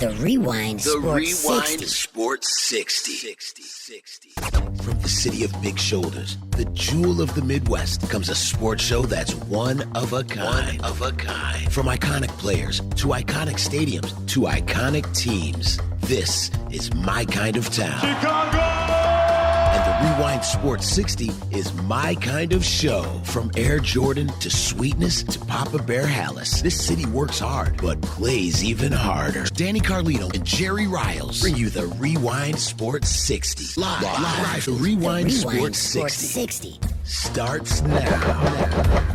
The Rewind Sports 60. From the city of big shoulders, the jewel of the Midwest, comes a sports show that's one of a kind. From iconic players to iconic stadiums to iconic teams, this is my kind of town. Chicago! And the Rewind Sports 60 is my kind of show. From Air Jordan to Sweetness to Papa Bear Hallis, this city works hard, but plays even harder. Danny Carlino and Jerry Riles bring you the Rewind Sports 60. Live. The Rewind Sports 60 starts now.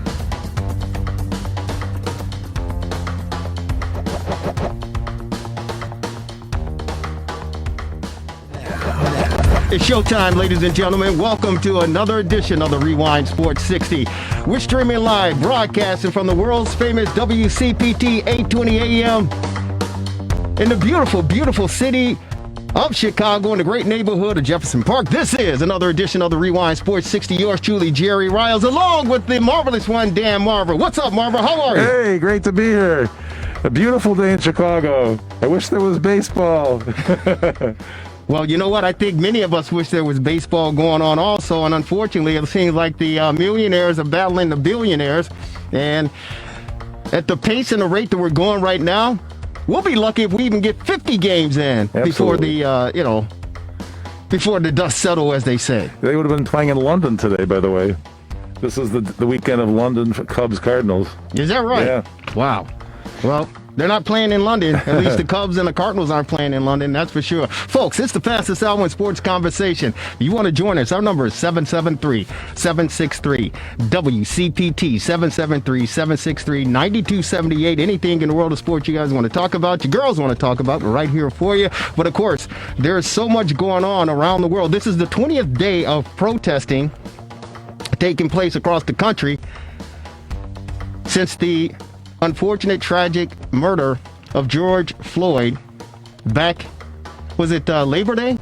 It's showtime, ladies and gentlemen. Welcome to another edition of the Rewind Sports 60. We're streaming live, broadcasting from the world's famous WCPT 820 AM in the beautiful, beautiful city of Chicago in the great neighborhood of Jefferson Park. This is another edition of the Rewind Sports 60. Yours truly, Jerry Riles, along with the marvelous one, Dan Marver. What's up, Marver? How are you? Hey, great to be here. A beautiful day in Chicago. I wish there was baseball. Well, you know what? I think many of us wish there was baseball going on also, and unfortunately, it seems like the millionaires are battling the billionaires, and at the pace and the rate that we're going right now, we'll be lucky if we even get 50 games in before the, before the dust settle, as they say. They would have been playing in London today, by the way. This is the weekend of London for Cubs-Cardinals. Is that right? Yeah. Wow. Well, they're not playing in London. At least the Cubs and the Cardinals aren't playing in London, that's for sure. Folks, it's the fastest hour in sports conversation. If you want to join us, our number is 773-763-WCPT, 773-763-9278. Anything in the world of sports you guys want to talk about, your girls want to talk about, we're right here for you. But, of course, there's so much going on around the world. This is the 20th day of protesting taking place across the country since the unfortunate, tragic murder of George Floyd back, was it Labor Day?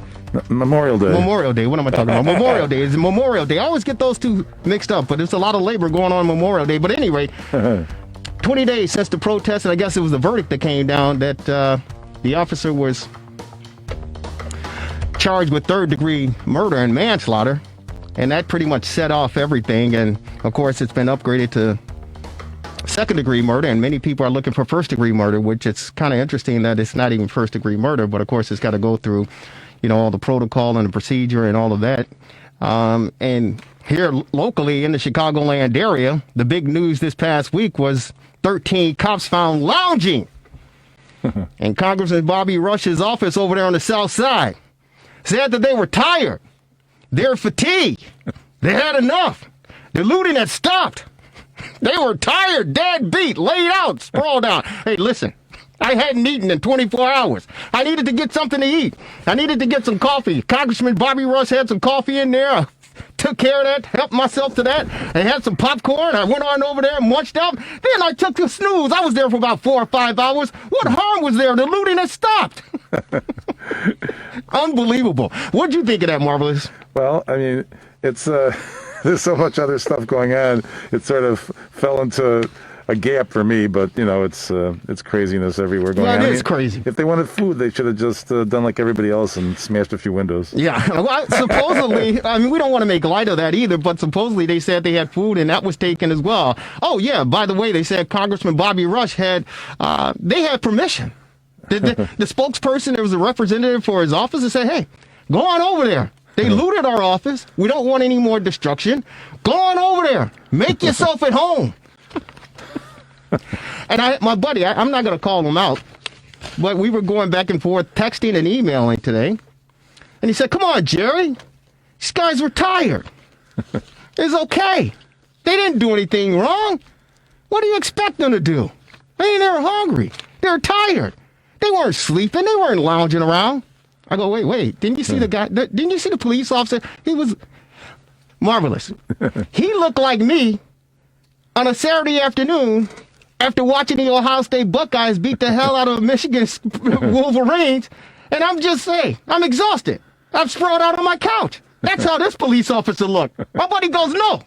Memorial Day. Memorial Day. What am I talking about? Memorial Day. It's Memorial Day. I always get those two mixed up, but there's a lot of labor going on Memorial Day. But at any rate, 20 days since the protest, and I guess it was the verdict that came down that the officer was charged with third-degree murder and manslaughter, and that pretty much set off everything. And, of course, it's been upgraded to second-degree murder, and many people are looking for first-degree murder, which it's kind of interesting that it's not even first-degree murder, but of course it's got to go through, all the protocol and the procedure and all of that. And here locally in the Chicagoland area, the big news this past week was 13 cops found lounging in Congressman Bobby Rush's office over there on the South Side. Said that they were tired, they're fatigued, they had enough, the looting had stopped. They were tired, dead beat, laid out, sprawled out. Hey, listen, I hadn't eaten in 24 hours. I needed to get something to eat. I needed to get some coffee. Congressman Bobby Rush had some coffee in there. I took care of that, helped myself to that. I had some popcorn. I went on over there and munched up. Then I took a snooze. I was there for about 4 or 5 hours. What harm was there? The looting had stopped. Unbelievable. What'd you think of that, Marvelous? Well, I mean, it's... There's so much other stuff going on. It sort of fell into a gap for me, but it's craziness everywhere going on. Yeah, it is crazy. If they wanted food, they should have just done like everybody else and smashed a few windows. Yeah, well, supposedly, I mean, we don't want to make light of that either, but supposedly they said they had food and that was taken as well. Oh yeah, by the way, they said Congressman Bobby Rush had permission. The spokesperson, there was a representative for his office, and said, "Hey, go on over there. They looted our office. We don't want any more destruction. Go on over there. Make yourself at home." And my buddy, I'm not going to call him out, but we were going back and forth, texting and emailing today. And he said, "Come on, Jerry. These guys were tired. It's okay. They didn't do anything wrong. What do you expect them to do? They were hungry. They were tired. They weren't sleeping. They weren't lounging around." I go, wait, didn't you see the guy? Didn't you see the police officer? He was marvelous. He looked like me on a Saturday afternoon after watching the Ohio State Buckeyes beat the hell out of Michigan Wolverines. And I'm just saying, I'm exhausted. I'm sprawled out on my couch. That's how this police officer looked. My buddy goes, no,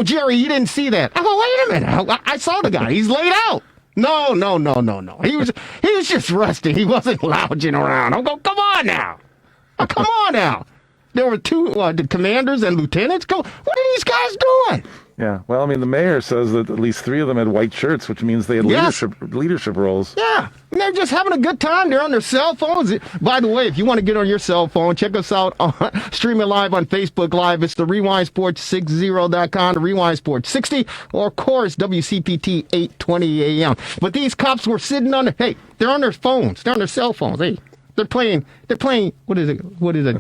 Jerry, you didn't see that. I go, wait a minute. I saw the guy. He's laid out. No. He was just resting. He wasn't lounging around. I'm going, come on now. Come on now. There were two the commanders and lieutenants. What are these guys doing? Yeah. Well, I mean, the mayor says that at least 3 of them had white shirts, which means they had leadership roles. Yeah. And they're just having a good time. They're on their cell phones. By the way, if you want to get on your cell phone, check us out streaming live on Facebook Live. It's the RewindSports60.com, the Rewind Sports 60, or of course, WCPT 820 AM. But these cops were sitting on they're on their phones. They're on their cell phones. They're playing, what is it,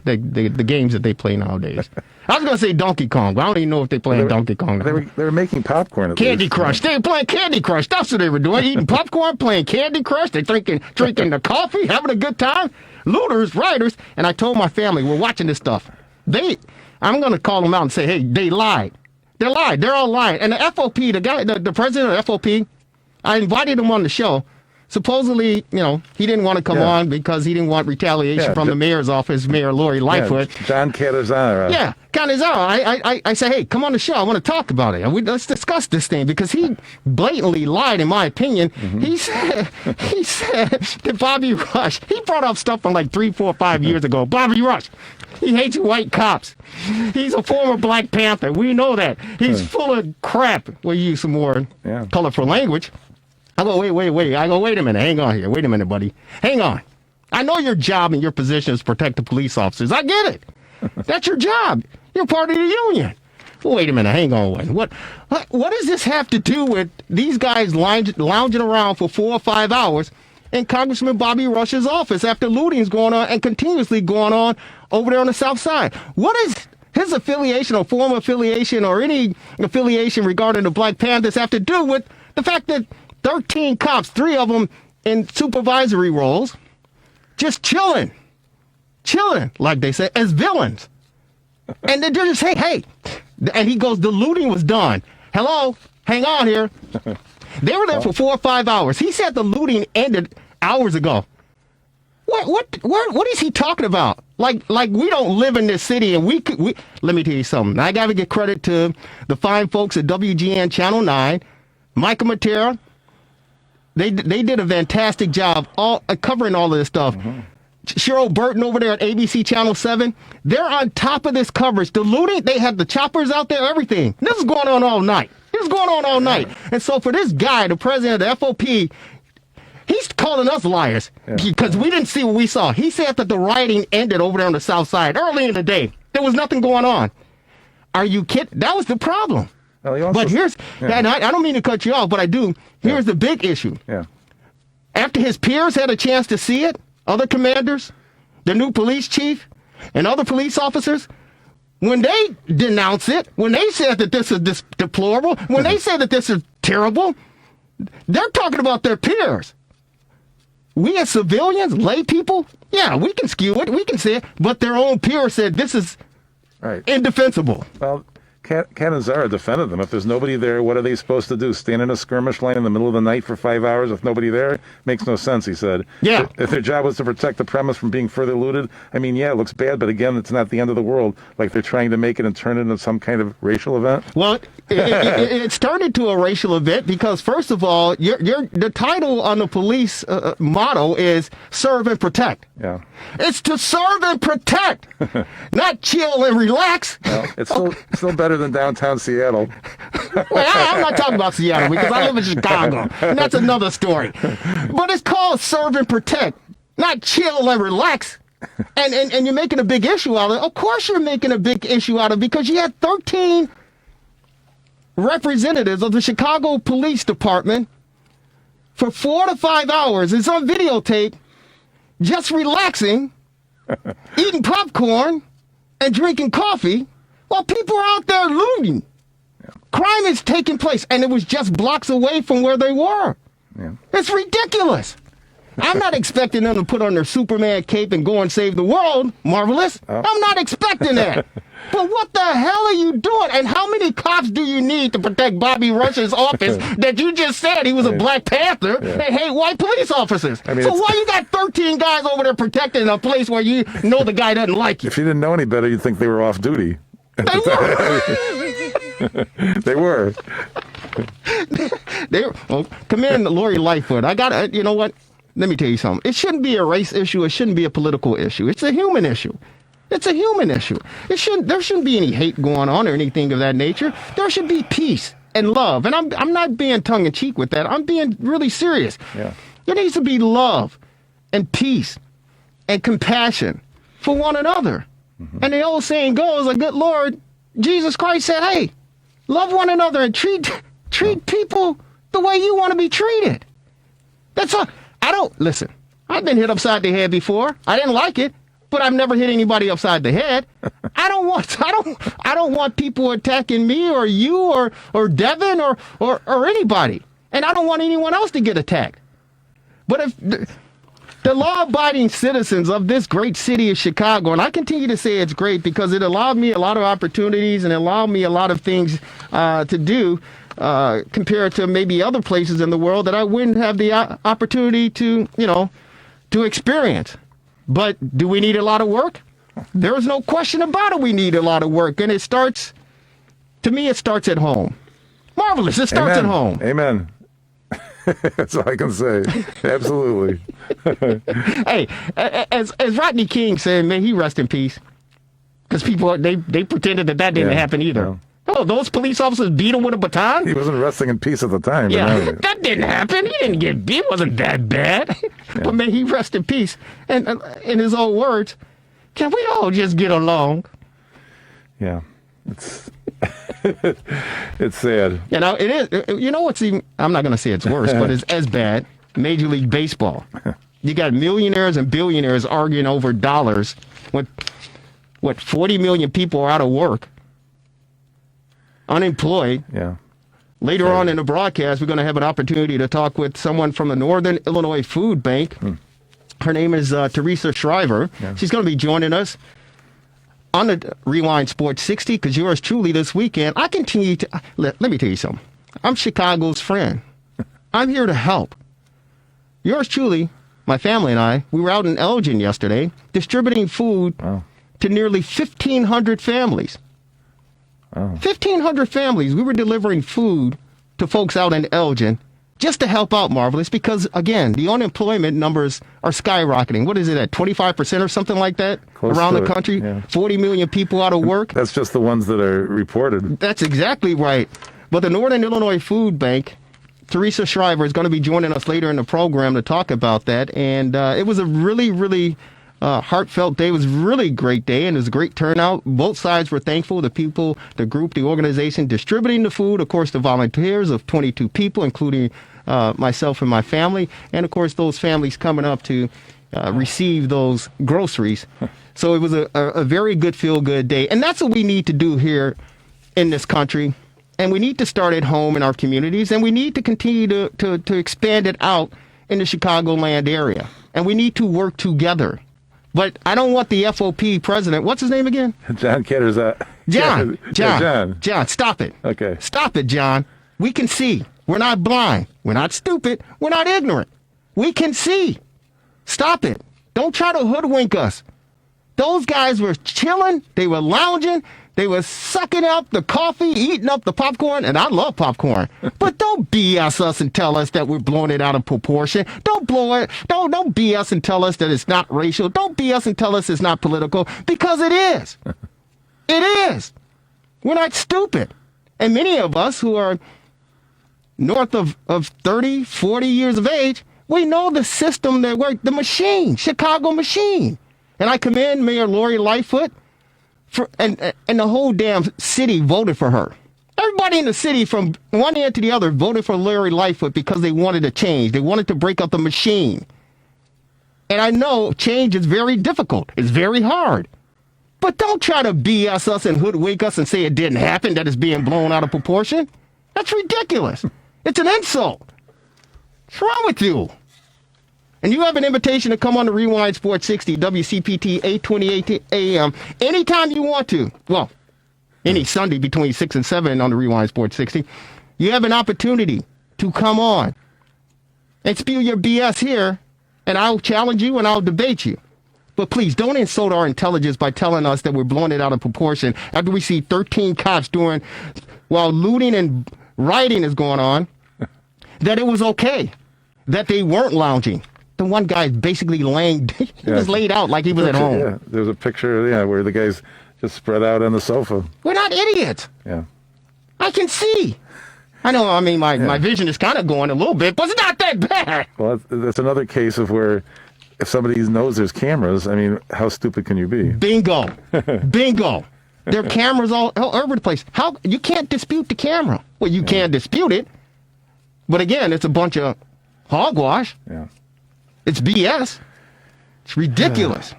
the games that they play nowadays? I was going to say Donkey Kong, but I don't even know if they're playing Donkey Kong now. They were making popcorn at Candy least. Crush. They were playing Candy Crush. That's what they were doing. Eating popcorn, playing Candy Crush. They're drinking the coffee, having a good time. Looters, rioters. And I told my family, we're watching this stuff. I'm going to call them out and say, hey, they lied. They lied. They're all lying. And the FOP, the guy, the president of FOP, I invited him on the show. Supposedly, he didn't want to come on because he didn't want retaliation from the mayor's office, Mayor Lori Lightfoot. John Canizaro. Yeah, Canizaro. I say, hey, come on the show. I want to talk about it. Let's discuss this thing because he blatantly lied, in my opinion. Mm-hmm. He said that Bobby Rush, he brought up stuff from like 3, 4, 5 years ago. Bobby Rush, he hates white cops. He's a former Black Panther. We know that. He's full of crap. We'll use some more colorful language. I go, wait. I go, wait a minute. Hang on here. Wait a minute, buddy. Hang on. I know your job and your position is to protect the police officers. I get it. That's your job. You're part of the union. Well, wait a minute. Hang on. What does this have to do with these guys lounging around for 4 or 5 hours in Congressman Bobby Rush's office after looting's going on and continuously going on over there on the South Side? What is his affiliation or former affiliation or any affiliation regarding the Black Panthers have to do with the fact that 13 cops, 3 of them in supervisory roles, just chilling, like they say, as villains. And they're just saying, hey, and he goes, the looting was done. Hello, hang on here. They were there for 4 or 5 hours. He said the looting ended hours ago. What is he talking about? Like we don't live in this city, and we let me tell you something. I got to give credit to the fine folks at WGN Channel 9, Micah Matera. They did a fantastic job covering all of this stuff. Mm-hmm. Cheryl Burton over there at ABC Channel 7, they're on top of this coverage. The looting, they had the choppers out there, everything. This is going on all night. And so for this guy, the president of the FOP, he's calling us liars because we didn't see what we saw. He said that the rioting ended over there on the South Side early in the day. There was nothing going on. Are you kidding? That was the problem. Well, but here's, and I don't mean to cut you off, but I do. Here's the big issue. Yeah. After his peers had a chance to see it, other commanders, the new police chief, and other police officers, when they denounced it, when they said that this is deplorable, when they said that this is terrible, they're talking about their peers. We as civilians, lay people, we can skew it, we can say it, but their own peers said this is indefensible. Well, Canizaro defended them. If there's nobody there, what are they supposed to do? Stand in a skirmish line in the middle of the night for 5 hours with nobody there? Makes no sense, he said. Yeah. If their job was to protect the premise from being further looted, I mean, it looks bad, but again, it's not the end of the world. Like they're trying to make it and turn it into some kind of racial event. Well, it's turned into a racial event because, first of all, the title on the police motto is serve and protect. Yeah. It's to serve and protect, not chill and relax. Well, it's still better than downtown Seattle. Well, I'm not talking about Seattle because I live in Chicago, and that's another story. But it's called serve and protect, not chill and relax. And you're making a big issue out of it. Of course you're making a big issue out of it because you had 13 representatives of the Chicago Police Department for 4 to 5 hours. It's on videotape, just relaxing, eating popcorn, and drinking coffee while people are out there looting. Yeah. Crime is taking place, and it was just blocks away from where they were. Yeah. It's ridiculous. I'm not expecting them to put on their Superman cape and go and save the world, Marvelous. Oh. I'm not expecting that. But what the hell are you doing? And how many cops do you need to protect Bobby Rush's office that you just said he was a Black Panther and hate white police officers? I mean, so why you got 13 guys over there protecting a place where you know the guy doesn't like you? If you didn't know any better, you'd think they were off duty. They were. They were. Well, commend Lori Lightfoot. You know what? Let me tell you something. It shouldn't be a race issue. It shouldn't be a political issue. It's a human issue. It's a human issue. There shouldn't be any hate going on or anything of that nature. There should be peace and love. And I'm not being tongue-in-cheek with that. I'm being really serious. Yeah. There needs to be love and peace and compassion for one another. Mm-hmm. And the old saying goes, a good Lord, Jesus Christ said, hey, love one another and treat people the way you want to be treated. That's all. Listen, I've been hit upside the head before. I didn't like it, but I've never hit anybody upside the head. I don't want people attacking me or you or Devin or anybody. And I don't want anyone else to get attacked. But if the law-abiding citizens of this great city of Chicago, and I continue to say it's great because it allowed me a lot of opportunities and allowed me a lot of things to do compared to maybe other places in the world that I wouldn't have the opportunity to experience. But do we need a lot of work? There is no question about it. We need a lot of work. And it starts at home. Marvelous. It starts at home. Amen. That's all I can say. Absolutely. Hey, as Rodney King said, may he rest in peace. Because people, they pretended that didn't happen either. No. Oh, those police officers beat him with a baton? He wasn't resting in peace at the time. Yeah, that didn't happen. He didn't get beat. It wasn't that bad. Yeah. But may he rest in peace. And in his own words, can we all just get along? Yeah. It's it's sad. It is. You know what's even, I'm not going to say it's worse, but it's as bad. Major League Baseball. You got millionaires and billionaires arguing over dollars when, 40 million people are out of work, unemployed. Yeah. Later on in the broadcast, we're going to have an opportunity to talk with someone from the Northern Illinois Food Bank. Her name is Teresa Schryver. Yeah. She's going to be joining us on the Rewind Sports 60, because yours truly this weekend, I continue to... Let me tell you something. I'm Chicago's friend. I'm here to help. Yours truly, my family and I, we were out in Elgin yesterday distributing food to nearly 1,500 families. 1,500 families. We were delivering food to folks out in Elgin just to help out, Marvelous, because, again, the unemployment numbers are skyrocketing. What is it, at 25% or something like that? Close around the it, country? yeah. 40 million people out of work? That's just the ones that are reported. That's exactly right. But the Northern Illinois Food Bank, Teresa Schryver, is going to be joining us later in the program to talk about that. And it was a really, really heartfelt day. It was a really great day, and it was a great turnout. Both sides were thankful. The people, the group, the organization distributing the food, of course, the volunteers of 22 people, including myself and my family, and, of course, those families coming up to receive those groceries. So it was a very good, feel-good day. And that's what we need to do here in this country. And we need to start at home in our communities, and we need to continue to expand it out in the Chicagoland area. And we need to work together. But I don't want the FOP president. What's his name again? John Ketterzat. John, stop it. Okay. Stop it, John. We can see. We're not blind. We're not stupid. We're not ignorant. We can see. Stop it. Don't try to hoodwink us. Those guys were chilling. They were lounging. They were sucking up the coffee, eating up the popcorn, and I love popcorn. But don't BS us and tell us that we're blowing it out of proportion. Don't blow it. Don't BS and tell us that it's not racial. Don't BS and tell us it's not political, because it is. It is. We're not stupid. And many of us who are north of 30, 40 years of age, we know the system that worked, the machine, Chicago machine. And I commend Mayor Lori Lightfoot. And the whole damn city voted for her. Everybody in the city from one end to the other voted for Lori Lightfoot because they wanted to change. They wanted to break up the machine. And I know change is very difficult. It's very hard. But don't try to BS us and hoodwink us and say it didn't happen, that it's being blown out of proportion. That's ridiculous. It's an insult. What's wrong with you? And you have an invitation to come on the Rewind Sports 60, WCPT 828 AM, anytime you want to. Well, any Sunday between 6 and 7 on the Rewind Sports 60. You have an opportunity to come on and spew your BS here, and I'll challenge you and I'll debate you. But please, don't insult our intelligence by telling us that we're blowing it out of proportion after we see 13 cops doing while looting and rioting is going on, that it was okay, that they weren't lounging. The one guy's basically laying, he was laid out like he was at home. Yeah, there's a picture, where the guy's just spread out on the sofa. We're not idiots. Yeah. I can see. I know, I mean, my vision is kind of going a little bit, but it's not that bad. Well, that's another case of where if somebody knows there's cameras, I mean, how stupid can you be? Bingo. Bingo. There are cameras all over the place. How you can't dispute the camera. Well, you can't dispute it. But again, it's a bunch of hogwash. Yeah. It's BS. It's ridiculous.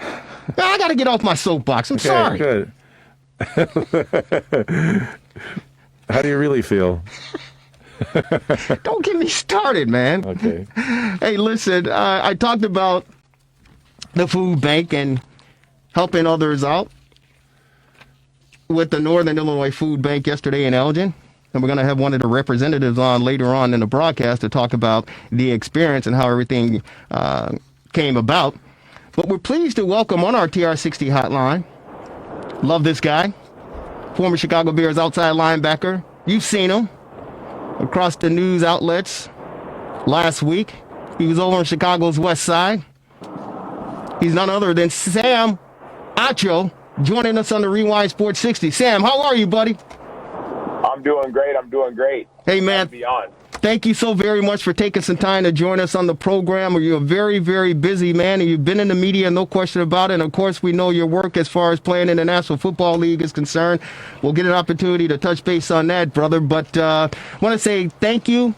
I got to get off my soapbox. I'm sorry. Good. How do you really feel? Don't get me started, man. Okay. Hey, listen, I talked about the food bank and helping others out with the Northern Illinois Food Bank yesterday in Elgin. And we're going to have one of the representatives on later on in the broadcast to talk about the experience and how everything came about. But we're pleased to welcome on our TRS60 hotline. Love this guy. Former Chicago Bears outside linebacker. You've seen him across the news outlets last week. He was over on Chicago's west side. He's none other than Sam Acho, joining us on the Rewind Sports 60. Sam, how are you, buddy? I'm doing great. Hey, man. Glad to be on. Thank you so very much for taking some time to join us on the program. You're a very, very busy man, and you've been in the media, no question about it. And, of course, we know your work as far as playing in the National Football League is concerned. We'll get an opportunity to touch base on that, brother. But I want to say thank you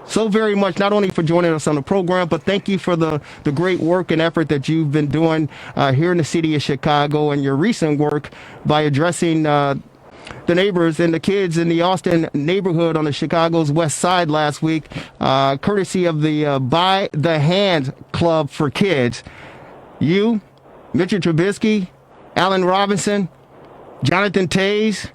so very much, not only for joining us on the program, but thank you for the great work and effort that you've been doing here in the city of Chicago and your recent work by addressing the neighbors and the kids in the Austin neighborhood on the Chicago's west side last week, courtesy of the By the Hand Club for Kids. You, Mitchell Trubisky, Allen Robinson, Jonathan Tays,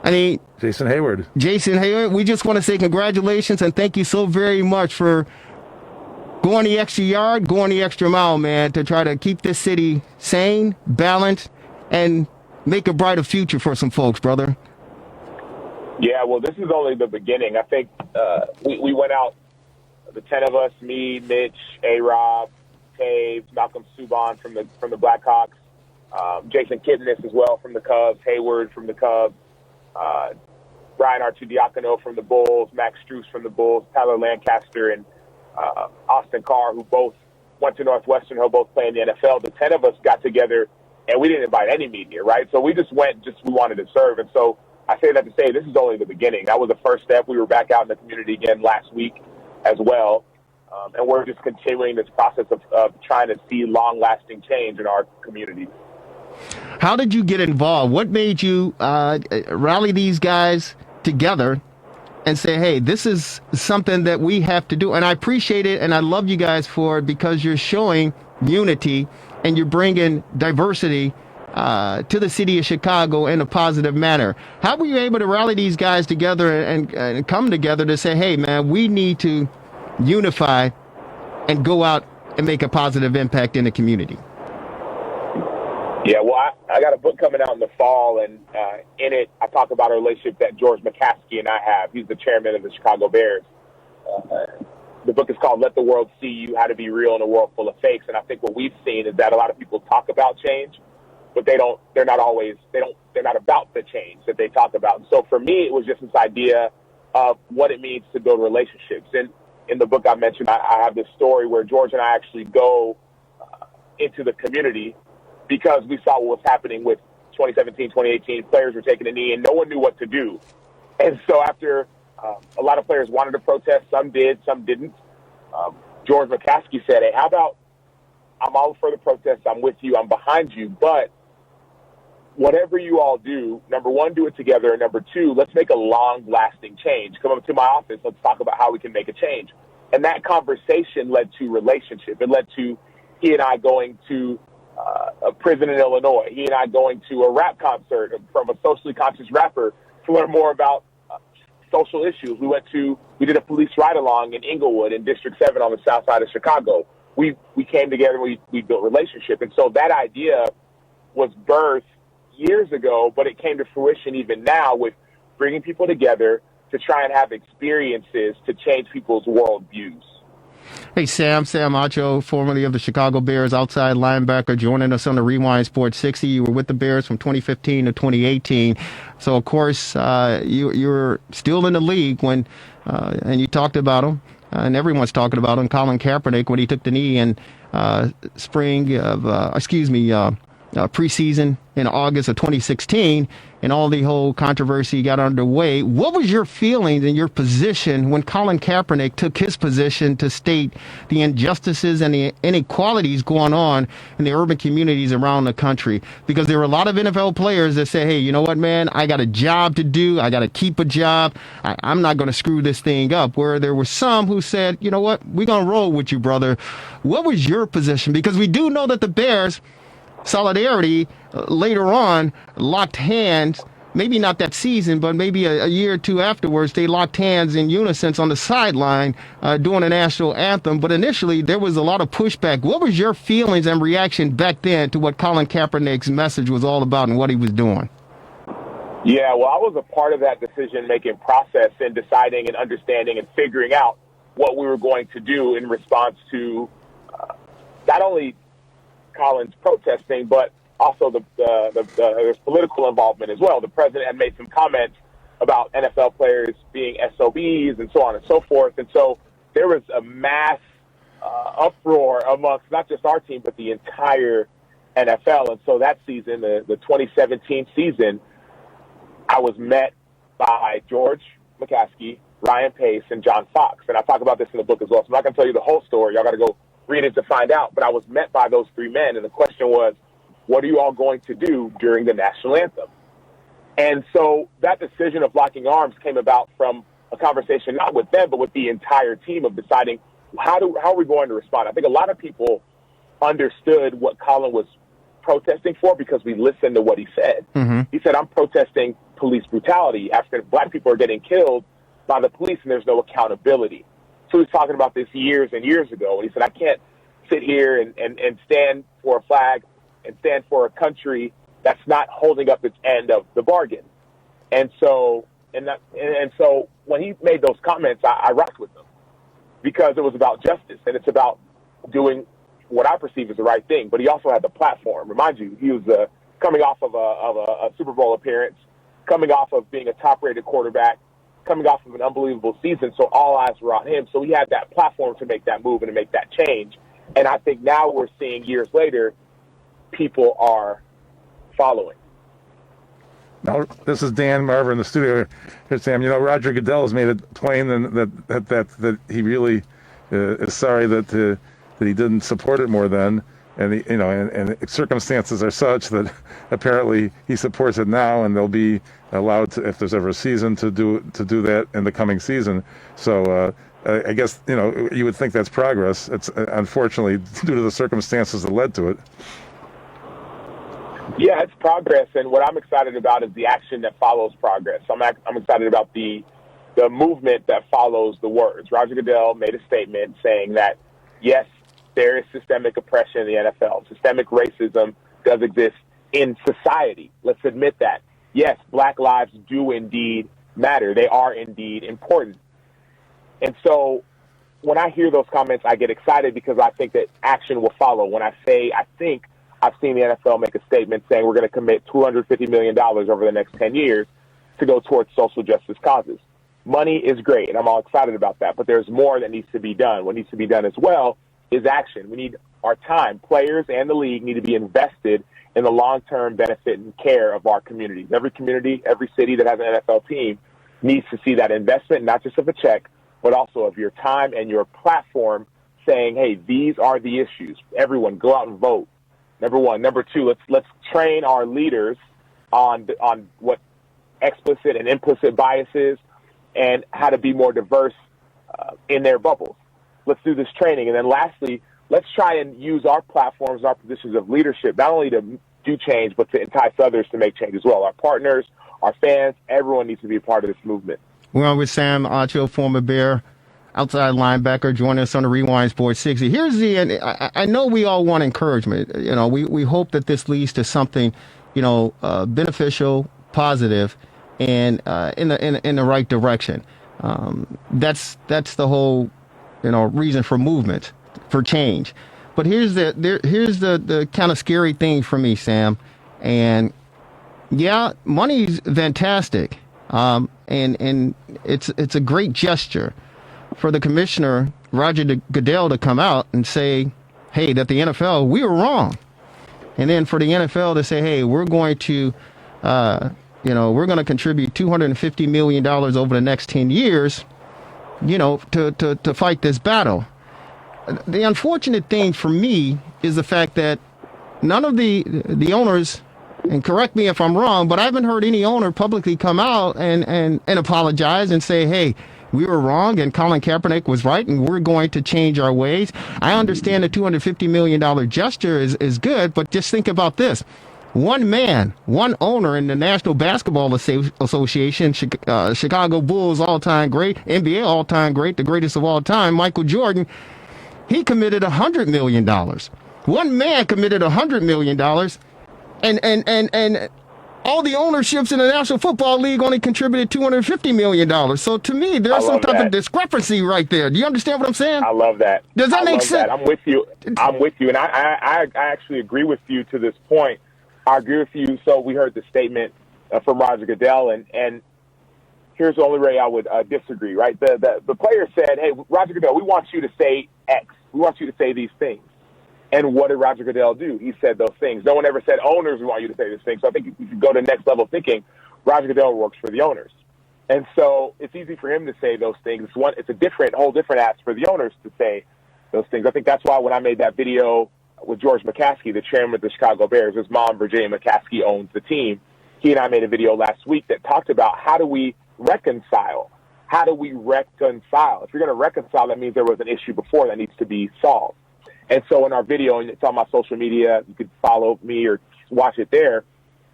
Jason Hayward. We just want to say congratulations and thank you so very much for going the extra yard, going the extra mile, man, to try to keep this city sane, balanced, and make a brighter future for some folks, brother. Yeah, well, this is only the beginning. I think we went out, the 10 of us, me, Mitch, A-Rob, Taves, Malcolm Subban from the Blackhawks, Jason Kipnis as well from the Cubs, Hayward from the Cubs, Brian Artudiacono from the Bulls, Max Strus from the Bulls, Tyler Lancaster, and Austin Carr, who both went to Northwestern, who both play in the NFL. The 10 of us got together, and we didn't invite any media, right? So we just went, we wanted to serve. And so I say that to say this is only the beginning. That was the first step. We were back out in the community again last week as well. And we're just continuing this process of trying to see long-lasting change in our community. How did you get involved? What made you rally these guys together and say, hey, this is something that we have to do? And I appreciate it, and I love you guys for it because you're showing unity and you're bringing diversity to the city of Chicago in a positive manner. How were you able to rally these guys together and come together to say, hey, man, we need to unify and go out and make a positive impact in the community? Yeah, well, I got a book coming out in the fall, and in it I talk about a relationship that George McCaskey and I have. He's the chairman of the Chicago Bears. The book is called Let the World See You, How to Be Real in a World Full of Fakes. And I think what we've seen is that a lot of people talk about change, but they're not about the change that they talk about. And so for me, it was just this idea of what it means to build relationships. And in the book I mentioned, I have this story where George and I actually go into the community because we saw what was happening with 2017, 2018. Players were taking a knee and no one knew what to do. And so after a lot of players wanted to protest. Some did, some didn't. George McCaskey said, hey, how about I'm all for the protests. I'm with you. I'm behind you. But whatever you all do, number one, do it together. And number two, let's make a long-lasting change. Come up to my office. Let's talk about how we can make a change. And that conversation led to relationship. It led to he and I going to a prison in Illinois. He and I going to a rap concert from a socially conscious rapper to learn more about social issues. We did a police ride-along in Inglewood in District 7 on the south side of Chicago. We came together and we built relationship. And so that idea was birthed years ago, but it came to fruition even now with bringing people together to try and have experiences to change people's worldviews. Hey, Sam Acho, formerly of the Chicago Bears, outside linebacker, joining us on the Rewind Sports 60. You were with the Bears from 2015 to 2018. So, of course, you're still in the league when, and you talked about him, and everyone's talking about him, Colin Kaepernick, when he took the knee in preseason in August of 2016, and all the whole controversy got underway. What was your feelings and your position when Colin Kaepernick took his position to state the injustices and the inequalities going on in the urban communities around the country? Because there were a lot of NFL players that say, hey, you know what, man, I got a job to do. I got to keep a job. I'm not going to screw this thing up. Where there were some who said, you know what, we're going to roll with you, brother. What was your position? Because we do know that the Bears, Solidarity, later on locked hands, maybe not that season, but maybe a year or two afterwards, they locked hands in unison on the sideline during the national anthem. But initially, there was a lot of pushback. What was your feelings and reaction back then to what Colin Kaepernick's message was all about and what he was doing? Yeah, well, I was a part of that decision-making process in deciding and understanding and figuring out what we were going to do in response to not only Colin's protesting, but also the political involvement as well. The president had made some comments about NFL players being SOBs and so on and so forth. And so there was a mass uproar amongst not just our team, but the entire NFL. And so that season, the 2017 season, I was met by George McCaskey, Ryan Pace, and John Fox. And I talk about this in the book as well. So I'm not going to tell you the whole story. Y'all got to go read it to find out. But I was met by those three men, and the question was, what are you all going to do during the national anthem? And so that decision of locking arms came about from a conversation not with them, but with the entire team of deciding how are we going to respond. I think a lot of people understood what Colin was protesting for because we listened to what he said. Mm-hmm. He said, I'm protesting police brutality. Black people are getting killed by the police, and there's no accountability. So he was talking about this years and years ago, and he said, I can't sit here and stand for a flag and stand for a country that's not holding up its end of the bargain. And so when he made those comments, I rocked with them because it was about justice, and it's about doing what I perceive as the right thing. But he also had the platform. Remind you, he was coming off of a Super Bowl appearance, coming off of being a top-rated quarterback, coming off of an unbelievable season, so all eyes were on him. So he had that platform to make that move and to make that change. And I think now we're seeing, years later, people are following. Now, this is Dan Marver in the studio here, Sam. You know, Roger Goodell has made it plain that he really is sorry that he didn't support it more then. And and circumstances are such that apparently he supports it now, and they'll be allowed to, if there's ever a season, to do that in the coming season. So I guess you would think that's progress. It's unfortunately due to the circumstances that led to it. Yeah, it's progress, and what I'm excited about is the action that follows progress. I'm excited about the movement that follows the words. Roger Goodell made a statement saying that yes, there is systemic oppression in the NFL. Systemic racism does exist in society. Let's admit that. Yes, black lives do indeed matter. They are indeed important. And so when I hear those comments, I get excited because I think that action will follow. When I say I think, I've seen the NFL make a statement saying we're going to commit $250 million over the next 10 years to go towards social justice causes. Money is great, and I'm all excited about that, but there's more that needs to be done. What needs to be done as well is action. We need our time. Players and the league need to be invested in the long-term benefit and care of our communities. Every community, every city that has an NFL team needs to see that investment, not just of a check, but also of your time and your platform saying, hey, these are the issues. Everyone go out and vote. Number one. Number two, let's train our leaders on what explicit and implicit bias is and how to be more diverse in their bubbles. Let's do this training. And then lastly, let's try and use our platforms, our positions of leadership, not only to do change, but to entice others to make change as well. Our partners, our fans, everyone needs to be a part of this movement. We're on with Sam Acho, former Bear, outside linebacker, joining us on the Rewind Sports 60. Here's I know we all want encouragement. We hope that this leads to something, beneficial, positive. and in the right direction. That's the whole reason for movement, for change. But here's the kind of scary thing for me, Sam. And yeah, money's fantastic, and it's a great gesture for the commissioner Roger Goodell to come out and say, hey, that the NFL, we were wrong. And then for the NFL to say, hey, we're going to contribute $250 million over the next 10 years, to fight this battle. The unfortunate thing for me is the fact that none of the owners, and correct me if I'm wrong, but I haven't heard any owner publicly come out and apologize and say, hey, we were wrong and Colin Kaepernick was right and we're going to change our ways. I understand the $250 million gesture is good, but just think about this. One man, one owner in the National Basketball Association, Chicago Bulls all-time great, NBA all-time great, the greatest of all time, Michael Jordan, he committed $100 million. One man committed $100 million, and all the ownerships in the National Football League only contributed $250 million. So to me, there's some type of discrepancy right there. Do you understand what I'm saying? I love that. Does that make sense? I'm with you. And I actually agree with you to this point. I agree with you. So we heard the statement from Roger Goodell, and here's the only way I would disagree, right? The player said, hey, Roger Goodell, we want you to say X. We want you to say these things. And what did Roger Goodell do? He said those things. No one ever said, owners, we want you to say this thing. So I think if you go to next level thinking, Roger Goodell works for the owners. And so it's easy for him to say those things. It's a whole different ask for the owners to say those things. I think that's why when I made that video with George McCaskey, the chairman of the Chicago Bears, his mom, Virginia McCaskey, owns the team. He and I made a video last week that talked about how do we reconcile? How do we reconcile? If you're going to reconcile, that means there was an issue before that needs to be solved. And so in our video, and it's on my social media, you can follow me or watch it there,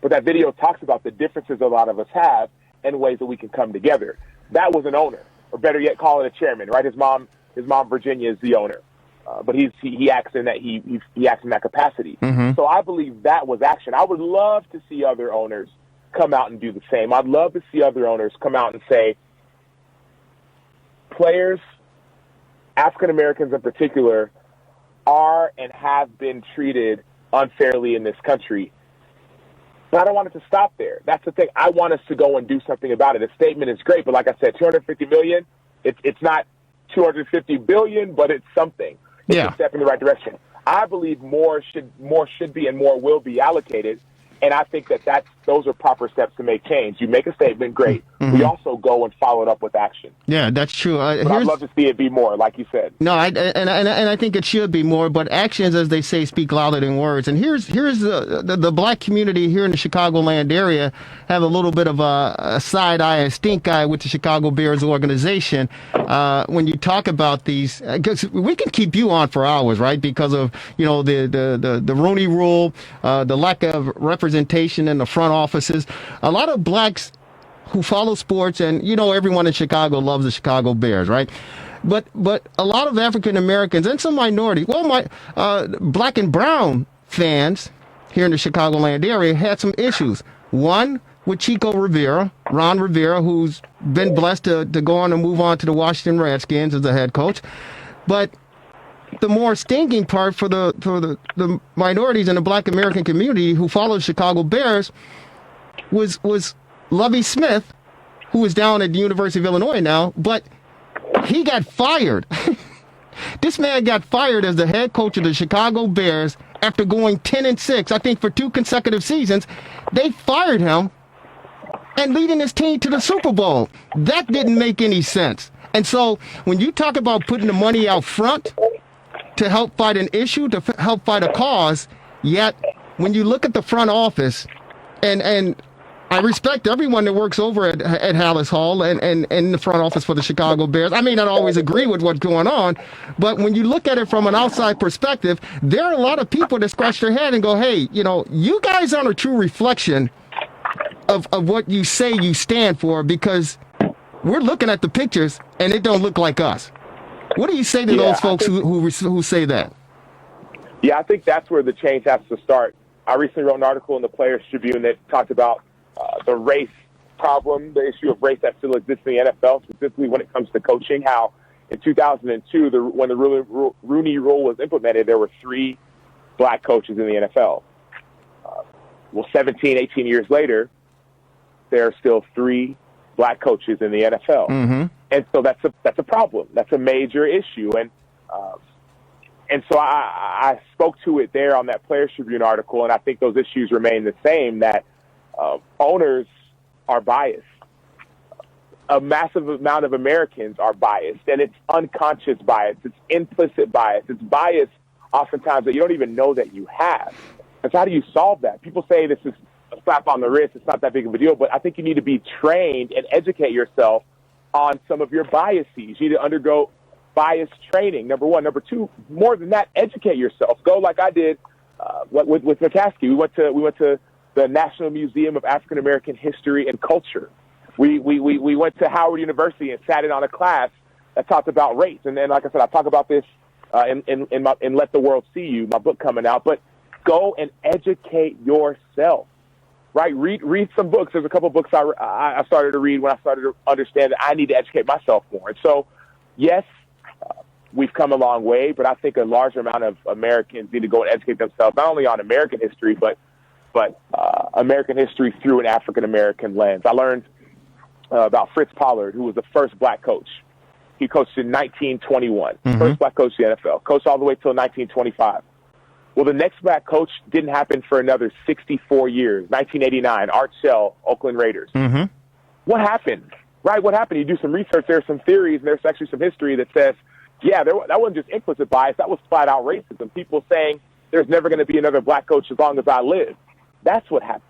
but that video talks about the differences a lot of us have and ways that we can come together. That was an owner, or better yet, call it a chairman, right? His mom, Virginia, is the owner, but he acts in that he acts in that capacity. Mm-hmm. So I believe that was action. I would love to see other owners come out and do the same. I'd love to see other owners come out and say, players, African Americans in particular, are and have been treated unfairly in this country. But I don't want it to stop there. That's the thing. I want us to go and do something about it. A statement is great, but like I said, $250 million, it's not $250 billion, but it's something. It's a step in the right direction. I believe more should be and more will be allocated. And I think those are proper steps to make change. You make a statement, great. Mm-hmm. We also go and follow it up with action. Yeah, that's true. But I'd love to see it be more, like you said. No, and I think it should be more. But actions, as they say, speak louder than words. And here's the black community here in the Chicagoland area have a little bit of a side eye, a stink eye with the Chicago Bears organization. When you talk about these, because we can keep you on for hours, right? Because of the Rooney Rule, the lack of representation in the front offices. A lot of blacks who follow sports, and everyone in Chicago loves the Chicago Bears, right? But a lot of African Americans and some minority, black and brown fans here in the Chicagoland area had some issues. One with Ron Rivera, who's been blessed to go on and move on to the Washington Redskins as the head coach. But the more stinking part for the minorities in the black American community who follow the Chicago Bears was Lovie Smith, who is down at the University of Illinois now, but he got fired. This man got fired as the head coach of the Chicago Bears after going 10-6, I think for 2 consecutive seasons. They fired him and leading his team to the Super Bowl. That didn't make any sense. And so when you talk about putting the money out front to help fight an issue, to help fight a cause, yet when you look at the front office, and I respect everyone that works over at Hallis Hall and in the front office for the Chicago Bears. I may not always agree with what's going on, but when you look at it from an outside perspective, there are a lot of people that scratch their head and go, hey, you guys aren't a true reflection of what you say you stand for, because we're looking at the pictures and it don't look like us. What do you say to those folks who say that? Yeah, I think that's where the change has to start. I recently wrote an article in the Players Tribune that talked about the race problem, the issue of race that still exists in the NFL, specifically when it comes to coaching. How in 2002, when the Rooney Rule was implemented, there were 3 black coaches in the NFL. 17, 18 years later, there are still 3 black coaches in the NFL. Mm-hmm. And so that's a problem. That's a major issue. And so I spoke to it there on that Players Tribune article, and I think those issues remain the same, that owners are biased. A massive amount of Americans are biased, and it's unconscious bias. It's implicit bias. It's bias oftentimes that you don't even know that you have. And so how do you solve that? People say this is a slap on the wrist. It's not that big of a deal, but I think you need to be trained and educate yourself on some of your biases. You need to undergo bias training, number one. Number two, more than that, educate yourself. Go like I did with McCaskey. We went to the National Museum of African American History and Culture. We went to Howard University and sat in on a class that talked about race. And then, like I said, I talk about this in Let the World See You, my book coming out. But go and educate yourself, right? Read some books. There's a couple books I started to read when I started to understand that I need to educate myself more. And so, yes, we've come a long way, but I think a large amount of Americans need to go and educate themselves, not only on American history, but American history through an African-American lens. I learned about Fritz Pollard, who was the first black coach. He coached in 1921, first black coach in the NFL, coached all the way till 1925. Well, the next black coach didn't happen for another 64 years, 1989, Art Shell, Oakland Raiders. Mm-hmm. What happened? Right, what happened? You do some research, there's some theories, and there's actually some history that says, yeah, that wasn't just implicit bias, that was flat-out racism. People saying there's never going to be another black coach as long as I live. That's what happened,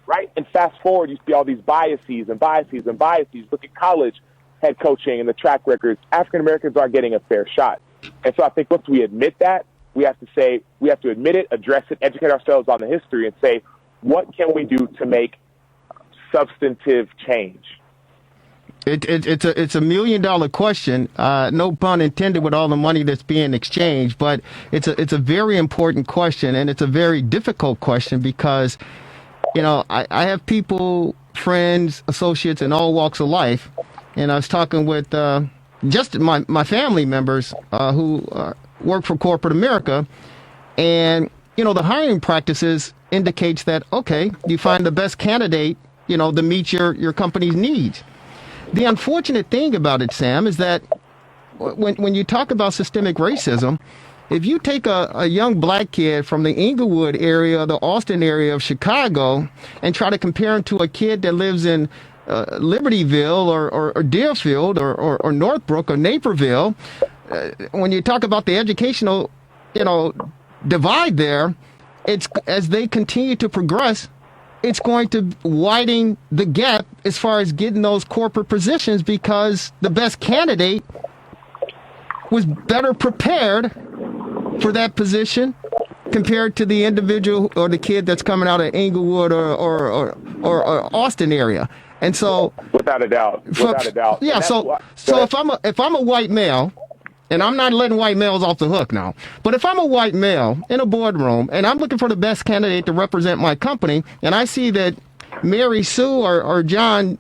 right? And fast forward, you see all these biases and biases and biases. Look at college head coaching and the track records. African Americans aren't getting a fair shot. And so I think once we admit that, we have to admit it, address it, educate ourselves on the history, and say, what can we do to make substantive change? It's a $1 million question, no pun intended, with all the money that's being exchanged, but it's a very important question, and it's a very difficult question because, I have people, friends, associates in all walks of life, and I was talking with just my family members who work for corporate America, and the hiring practices indicates that, okay, you find the best candidate, to meet your company's needs. The unfortunate thing about it, Sam, is that when you talk about systemic racism, if you take a young black kid from the Inglewood area, the Austin area of Chicago, and try to compare him to a kid that lives in Libertyville or Deerfield or Northbrook or Naperville, when you talk about the educational, divide there, it's as they continue to progress, it's going to widen the gap as far as getting those corporate positions because the best candidate was better prepared for that position compared to the individual or the kid that's coming out of Inglewood or Austin area. And so, without a doubt. Yeah. So if I'm a white male, and I'm not letting white males off the hook now, but if I'm a white male in a boardroom and I'm looking for the best candidate to represent my company, and I see that Mary Sue or John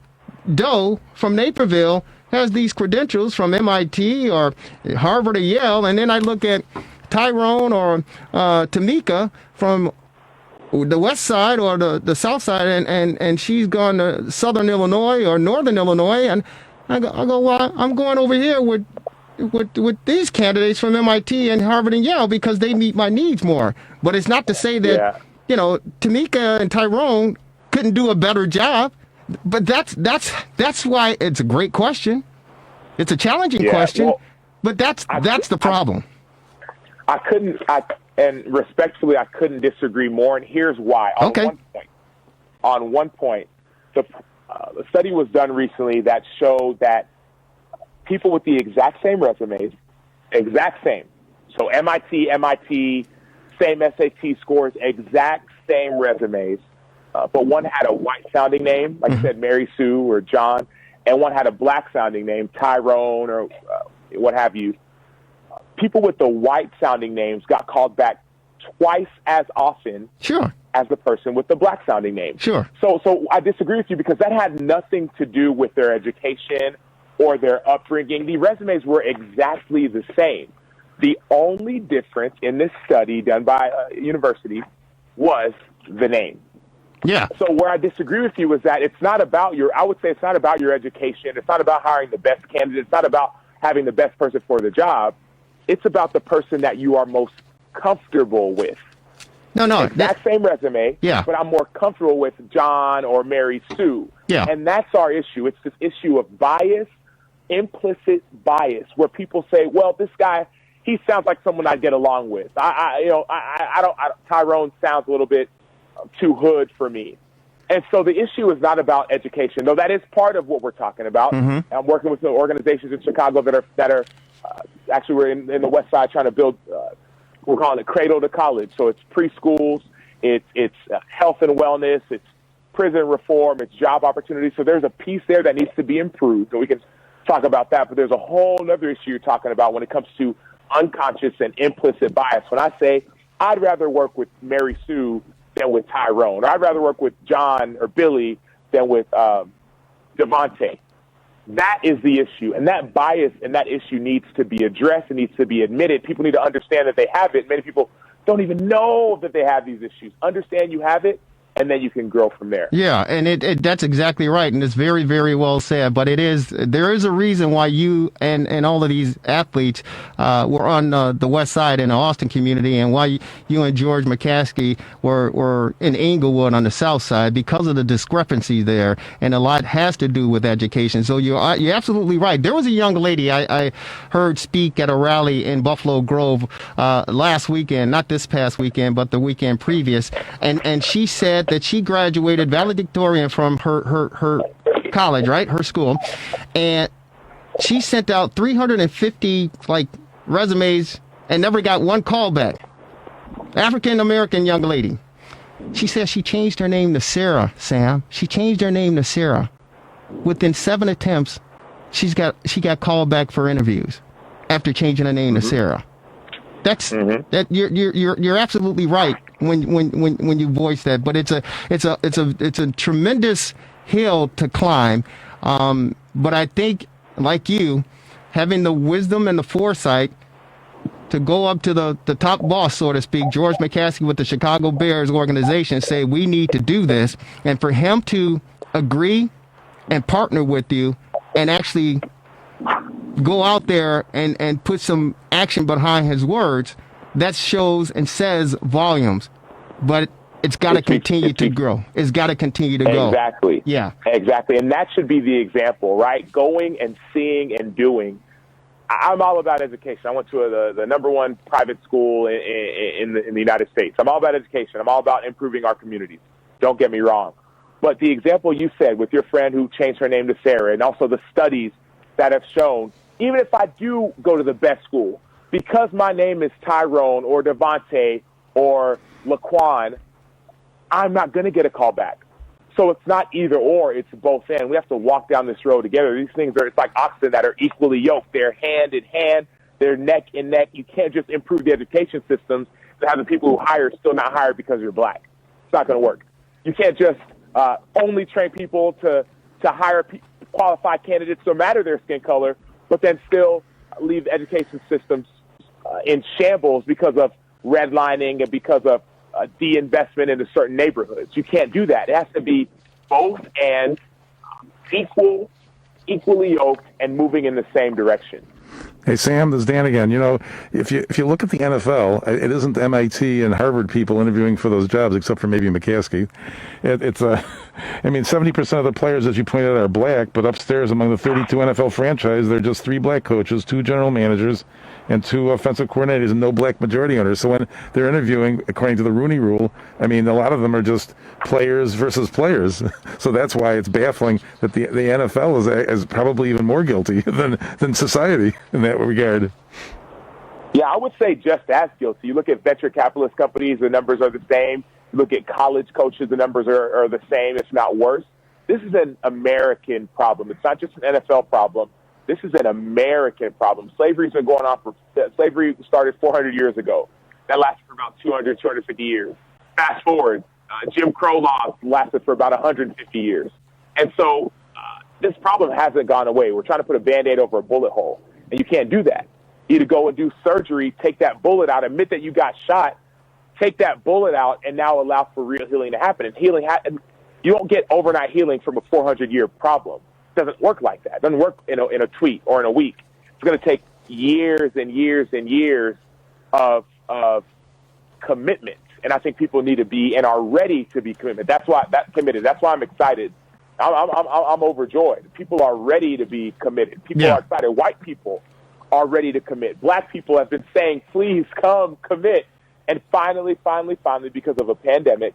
Doe from Naperville has these credentials from MIT or Harvard or Yale, and then I look at Tyrone or Tamika from the west side or the south side, and she's gone to southern Illinois or northern Illinois, and I go, well, I'm going over here with these candidates from MIT and Harvard and Yale because they meet my needs more. But it's not to say that, Tamika and Tyrone couldn't do a better job. But that's why it's a great question. It's a challenging question, but that's the problem. And respectfully, I couldn't disagree more. And here's why. On one point, the study was done recently that showed that people with the exact same resumes, so MIT, same SAT scores, exact same resumes, but one had a white-sounding name, like I said, Mary Sue or John, and one had a black-sounding name, Tyrone or what have you. People with the white-sounding names got called back twice as often Sure. as the person with the black sounding name. Sure. So I disagree with you because that had nothing to do with their education or their upbringing. The resumes were exactly the same. The only difference in this study done by a university was the name. Yeah. So where I disagree with you is that it's not about I would say it's not about your education. It's not about hiring the best candidate. It's not about having the best person for the job. It's about the person that you are most comfortable with. No. Exact same resume, Yeah. but I'm more comfortable with John or Mary Sue. Yeah. And that's our issue. It's this issue of bias, implicit bias, where people say, well, this guy, he sounds like someone I'd get along with. Tyrone sounds a little bit too hood for me. And so the issue is not about education, though that is part of what we're talking about. Mm-hmm. I'm working with some organizations in Chicago that are actually we're in the West Side trying to build, we're calling it Cradle to College. So it's preschools, it's health and wellness, it's prison reform, it's job opportunities. So there's a piece there that needs to be improved, and we can talk about that. But there's a whole other issue you're talking about when it comes to unconscious and implicit bias. When I say I'd rather work with Mary Sue than with Tyrone, or I'd rather work with John or Billy than with Devontae. That is the issue, and that bias and that issue needs to be addressed. It needs to be admitted. People need to understand that they have it. Many people don't even know that they have these issues. Understand you have it, and then you can grow from there. Yeah, and that's exactly right, and it's very, very well said. But there is a reason why you and all of these athletes were on the West Side in the Austin community, and why you and George McCaskey were in Inglewood on the South Side, because of the discrepancy there, and a lot has to do with education. So you're absolutely right. There was a young lady I heard speak at a rally in Buffalo Grove last weekend, not this past weekend, but the weekend previous, and she said that she graduated valedictorian from her college, right? Her school. And she sent out 350 resumes and never got one call back. African-American young lady. She said she changed her name to Sarah, Sam. She changed her name to Sarah. Within 7 attempts, she got called back for interviews after changing her name to Sarah. That's that you're absolutely right when you voice that, but it's a tremendous hill to climb. But I think, like you, having the wisdom and the foresight to go up to the top boss, so to speak, George McCaskey with the Chicago Bears organization, say we need to do this, and for him to agree and partner with you and actually go out there and put some action behind his words, that shows and says volumes. But it's got to continue to grow. It's got to continue to go. Exactly. Yeah. Exactly. And that should be the example, right? Going and seeing and doing. I'm all about education. I went to the number one private school in the United States. I'm all about education. I'm all about improving our communities. Don't get me wrong. But the example you said with your friend who changed her name to Sarah, and also the studies that have shown, even if I do go to the best school, because my name is Tyrone or Devontae or Laquan, I'm not going to get a call back. So it's not either or, it's both and. We have to walk down this road together. These things it's like oxen that are equally yoked. They're hand in hand. They're neck in neck. You can't just improve the education systems to have the people who hire still not hired because you're black. It's not going to work. You can't just only train people to hire qualified candidates no matter their skin color, but then still leave education systems in shambles because of redlining and because of de-investment into certain neighborhoods. You can't do that. It has to be both and equally yoked and moving in the same direction. Hey, Sam, this is Dan again. You know, if you look at the NFL, it isn't MIT and Harvard people interviewing for those jobs, except for maybe McCaskey. It's 70% of the players, as you pointed out, are black, but upstairs among the 32 NFL franchise, there are just 3 black coaches, 2 general managers, and 2 offensive coordinators, and no black majority owners. So when they're interviewing, according to the Rooney Rule, I mean, a lot of them are just players versus players. So that's why it's baffling that the NFL is probably even more guilty than society in that regard. Yeah, I would say just as guilty. You look at venture capitalist companies, the numbers are the same. You look at college coaches, the numbers are the same, if not worse. This is an American problem. It's not just an NFL problem. This is an American problem. Slavery started 400 years ago. that lasted for about 200, 250 years. Fast forward, Jim Crow laws lasted for about 150 years. And so this problem hasn't gone away. We're trying to put a Band-Aid over a bullet hole, and you can't do that. You either go and do surgery, take that bullet out, admit that you got shot, take that bullet out, and now allow for real healing to happen. And you don't get overnight healing from a 400-year problem. It doesn't work like that. It doesn't work in a tweet or in a week. It's going to take years and years and years of commitment. And I think people need to be and are ready to be committed. That's why I'm excited. I'm overjoyed. People are ready to be committed. People are excited. White people are ready to commit. Black people have been saying, please come commit. And finally, because of a pandemic,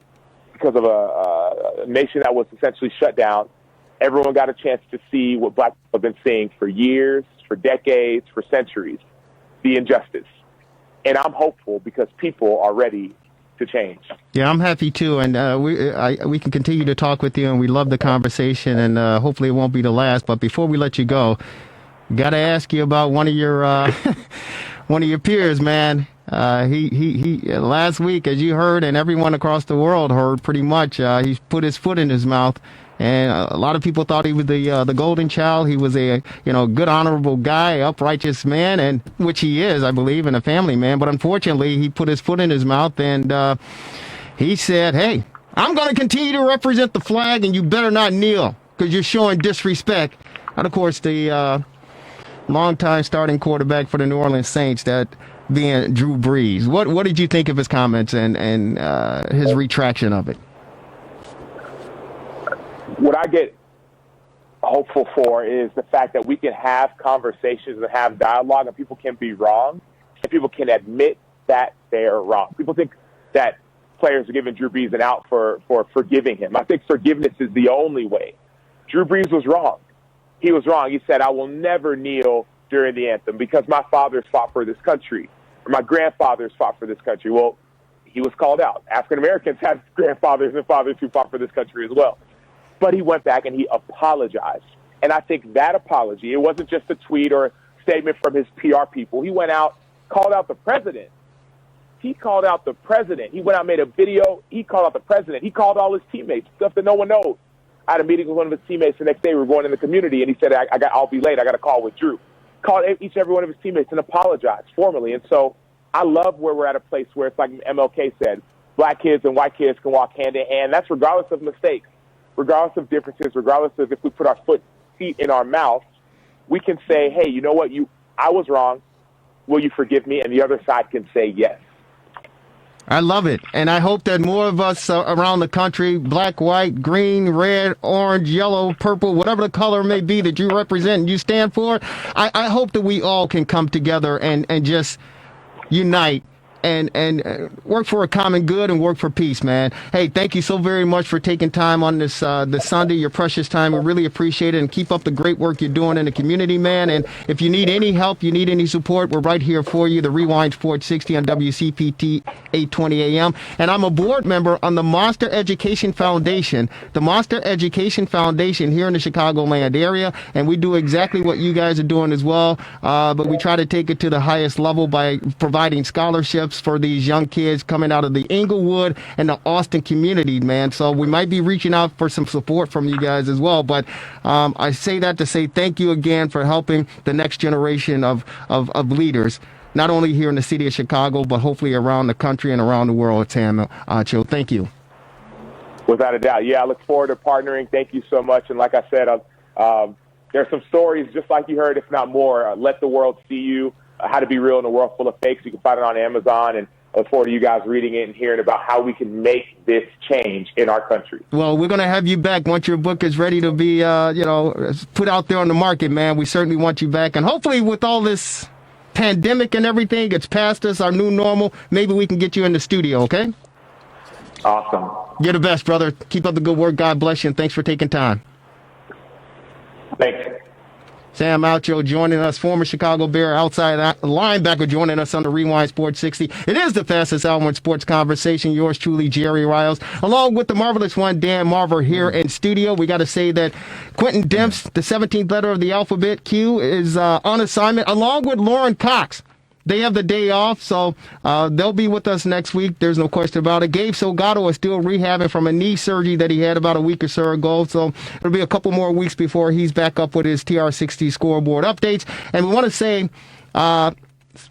because of a nation that was essentially shut down, everyone got a chance to see what black people have been seeing for years, for decades, for centuries, the injustice. And I'm hopeful because people are ready to change. Yeah, I'm happy too, and we can continue to talk with you, and we love the conversation, and hopefully it won't be the last. But before we let you go, got to ask you about one of your peers, man. He last week, as you heard, and everyone across the world heard, pretty much, he's put his foot in his mouth. And a lot of people thought he was the golden child. He was a good, honorable guy, uprighteous man, and which he is, I believe, and a family man. But unfortunately, he put his foot in his mouth, and he said, "Hey, I'm going to continue to represent the flag, and you better not kneel because you're showing disrespect." And of course, the longtime starting quarterback for the New Orleans Saints, that being Drew Brees. What did you think of his comments and his retraction of it? What I get hopeful for is the fact that we can have conversations and have dialogue, and people can be wrong, and people can admit that they're wrong. People think that players are giving Drew Brees an out for forgiving him. I think forgiveness is the only way. Drew Brees was wrong. He was wrong. He said, "I will never kneel during the anthem because my fathers fought for this country, or my grandfathers fought for this country." Well, he was called out. African Americans have grandfathers and fathers who fought for this country as well. But he went back and he apologized. And I think that apology, it wasn't just a tweet or a statement from his PR people. He went out, called out the president. He called out the president. He went out, made a video. He called out the president. He called all his teammates, stuff that no one knows. I had a meeting with one of his teammates the next day. We were going in the community, and he said, I'll be late. I got a call with Drew. Called each and every one of his teammates and apologized formally. And so I love where we're at a place where it's like MLK said, black kids and white kids can walk hand in hand. That's regardless of mistakes, regardless of differences, regardless of if we put our feet in our mouth, we can say, hey, you know what? I was wrong. Will you forgive me? And the other side can say yes. I love it. And I hope that more of us around the country, black, white, green, red, orange, yellow, purple, whatever the color may be that you represent and you stand for, I hope that we all can come together and just unite and work for a common good and work for peace, man. Hey, thank you so very much for taking time on this Sunday, your precious time. We really appreciate it, and keep up the great work you're doing in the community, man. And if you need any help, you need any support, we're right here for you. The Rewind Sports 60 on WCPT 820 AM. And I'm a board member on the Monster Education Foundation, here in the Chicagoland area. And we do exactly what you guys are doing as well. But we try to take it to the highest level by providing scholarships for these young kids coming out of the Inglewood and the Austin community, man. So we might be reaching out for some support from you guys as well. But I say that to say thank you again for helping the next generation of leaders, not only here in the city of Chicago, but hopefully around the country and around the world, Sam Acho. Thank you. Without a doubt. Yeah, I look forward to partnering. Thank you so much. And like I said, there's some stories just like you heard, if not more. Let the world see you. How to Be Real in a World Full of Fakes. You can find it on Amazon, and I look forward to you guys reading it and hearing about how we can make this change in our country. Well, we're going to have you back once your book is ready to be, put out there on the market, man. We certainly want you back. And hopefully with all this pandemic and everything, it's past us, our new normal, maybe we can get you in the studio, okay? Awesome. You're the best, brother. Keep up the good work. God bless you, and thanks for taking time. Thanks. Sam Acho joining us, former Chicago Bear outside linebacker, joining us on the Rewind Sports 60. It is the fastest hour in sports conversation. Yours truly, Jerry Riles, along with the marvelous one, Dan Marver, here in studio. We got to say that Quentin Demps, the 17th letter of the alphabet, Q, is on assignment, along with Lauren Cox. They have the day off, so they'll be with us next week. There's no question about it. Gabe Salgado is still rehabbing from a knee surgery that he had about a week or so ago, so it'll be a couple more weeks before he's back up with his TRS60 scoreboard updates. And we want to say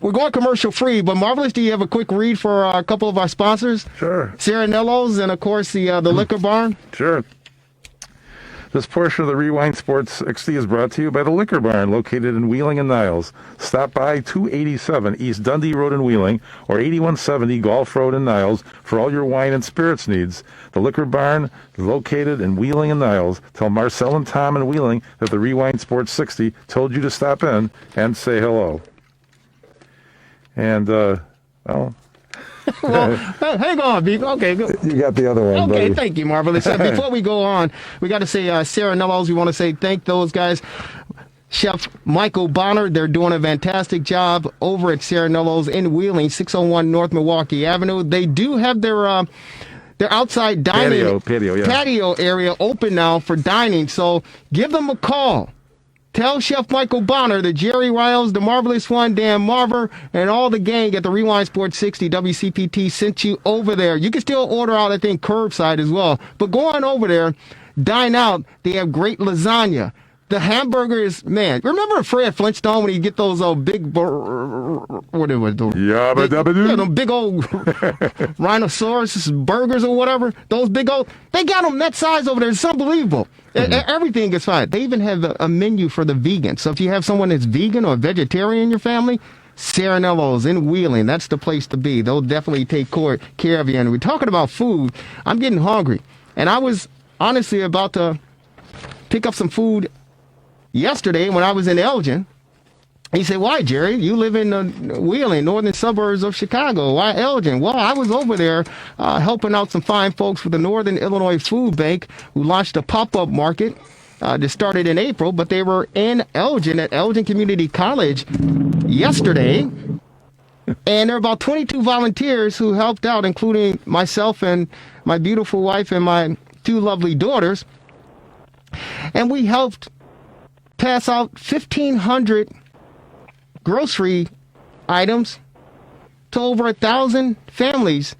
we're going commercial free, but Marvelous, do you have a quick read for a couple of our sponsors? Sure. Ciaranello's and, of course, the Liquor Barn. Sure. This portion of the Rewind Sports 60 is brought to you by the Liquor Barn, located in Wheeling and Niles. Stop by 287 East Dundee Road in Wheeling or 8170 Golf Road in Niles for all your wine and spirits needs. The Liquor Barn is located in Wheeling and Niles. Tell Marcel and Tom in Wheeling that the Rewind Sports 60 told you to stop in and say hello. And, Well, hang on, Beef. Okay, good. You got the other one, Okay, buddy. thank you, Marvelous. Before we go on, we got to say Ciaranello's. We want to say thank those guys. Chef Michael Bonner, they're doing a fantastic job over at Ciaranello's in Wheeling, 601 North Milwaukee Avenue. They do have their outside dining patio area open now for dining, so give them a call. Tell Chef Michael Bonner, the Jerry Riles, the Marvelous One, Dan Marver, and all the gang at the Rewind Sports 60 WCPT sent you over there. You can still order out, I think, curbside as well. But go on over there, dine out. They have great lasagna. The hamburgers, man. Remember Fred Flintstone when you get those big, whatever, those big old rhinoceros burgers or whatever? Those big old, they got them that size over there. It's unbelievable. Everything is fine. They even have a menu for the vegan. So if you have someone that's vegan or vegetarian in your family, Ciaranello's in Wheeling, that's the place to be. They'll definitely take care of you. And we're talking about food. I'm getting hungry. And I was honestly about to pick up some food yesterday when I was in Elgin. He said, why, Jerry? You live in Wheeling, northern suburbs of Chicago. Why Elgin? Well, I was over there helping out some fine folks with the Northern Illinois Food Bank who launched a pop-up market that started in April, but they were in Elgin at Elgin Community College yesterday. And there are about 22 volunteers who helped out, including myself and my beautiful wife and my two lovely daughters. And we helped pass out 1,500 grocery items to over 1,000 families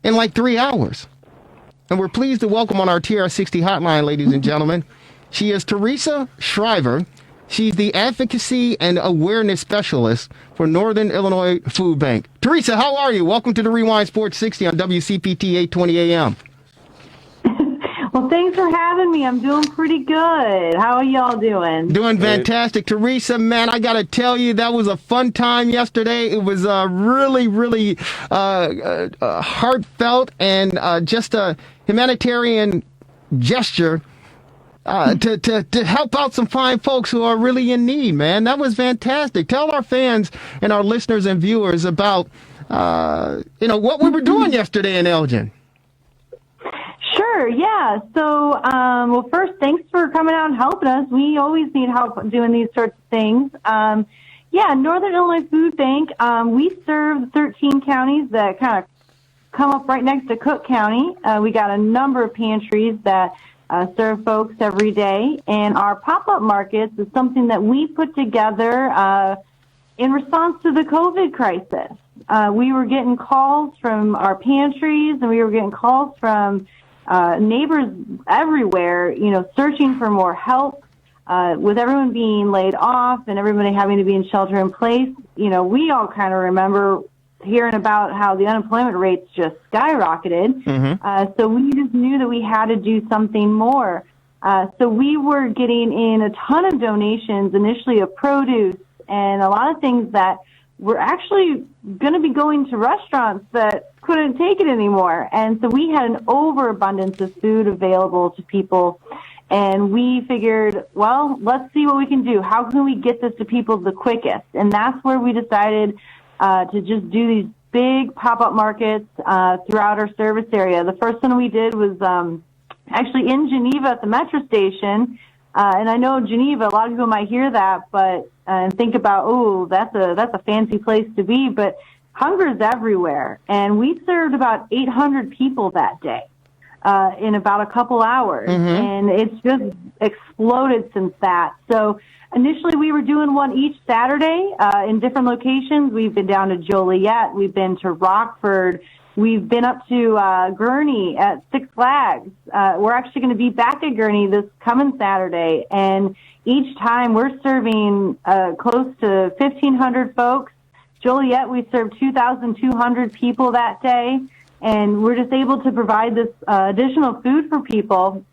in like 3 hours. And we're pleased to welcome on our TRS60 hotline, ladies and gentlemen. She is Teresa Schryver. She's the Advocacy and Awareness Specialist for Northern Illinois Food Bank. Teresa, how are you? Welcome to the Rewind Sports 60 on WCPT 820 AM. Well, thanks for having me. I'm doing pretty good. How are y'all doing? Doing fantastic. Teresa, man, I got to tell you, that was a fun time yesterday. It was really, really heartfelt and just a humanitarian gesture to help out some fine folks who are really in need, man. That was fantastic. Tell our fans and our listeners and viewers about, what we were doing yesterday in Elgin. Sure, yeah. So, well, first, thanks for coming out and helping us. We always need help doing these sorts of things. Northern Illinois Food Bank, we serve 13 counties that kind of come up right next to Cook County. We got a number of pantries that serve folks every day. And our pop-up markets is something that we put together in response to the COVID crisis. We were getting calls from our pantries, and we were getting calls from neighbors everywhere, searching for more help. With everyone being laid off and everybody having to be in shelter in place, we all kind of remember hearing about how the unemployment rates just skyrocketed. Mm-hmm. So we just knew that we had to do something more. So we were getting in a ton of donations initially of produce and a lot of things that were actually going to be going to restaurants that couldn't take it anymore. And so we had an overabundance of food available to people. And we figured, well, let's see what we can do. How can we get this to people the quickest? And that's where we decided to just do these big pop-up markets throughout our service area. The first one we did was actually in Geneva at the metro station. And I know Geneva, a lot of people might hear that, but and think about, oh, that's a fancy place to be. But hunger is everywhere. And we served about 800 people that day. in about a couple hours. And it's just exploded since that. So initially we were doing one each Saturday in different locations. We've been down to Joliet. We've been to Rockford. We've been up to Gurney at Six Flags. We're actually going to be back at Gurney this coming Saturday. And each time we're serving close to 1,500 folks. Joliet, we served 2,200 people that day. And we're just able to provide this additional food for people.